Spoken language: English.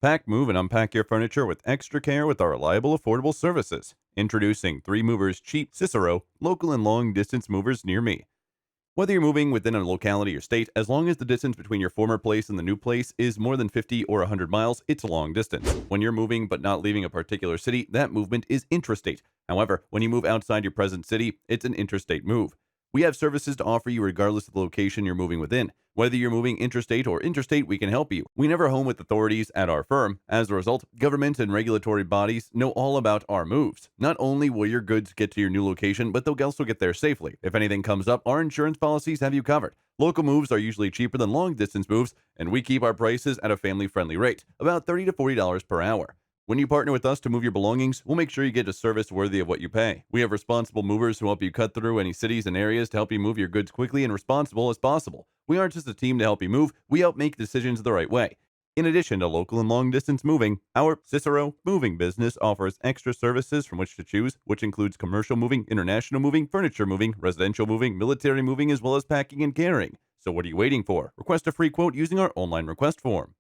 Pack, move, and unpack your furniture with extra care with our reliable, affordable services. Introducing 3 Movers Cheap Cicero, local and long distance movers near me. Whether you're moving within a locality or state, as long as the distance between your former place and the new place is more than 50 or 100 miles, it's a long distance. When you're moving but not leaving a particular city, that movement is intrastate. However, when you move outside your present city, it's an interstate move. We have services to offer you regardless of the location you're moving within. Whether you're moving intrastate or interstate, we can help you. We never home with authorities at our firm. As a result, government and regulatory bodies know all about our moves. Not only will your goods get to your new location, but they'll also get there safely. If anything comes up, our insurance policies have you covered. Local moves are usually cheaper than long distance moves, and we keep our prices at a family friendly rate, about $30 to $40 per hour. When you partner with us to move your belongings, we'll make sure you get a service worthy of what you pay. We have responsible movers who help you cut through any cities and areas to help you move your goods quickly and responsible as possible. We aren't just a team to help you move, we help make decisions the right way. In addition to local and long distance moving, our Cicero moving business offers extra services from which to choose, which includes commercial moving, international moving, furniture moving, residential moving, military moving, as well as packing and carrying. So what are you waiting for? Request a free quote using our online request form.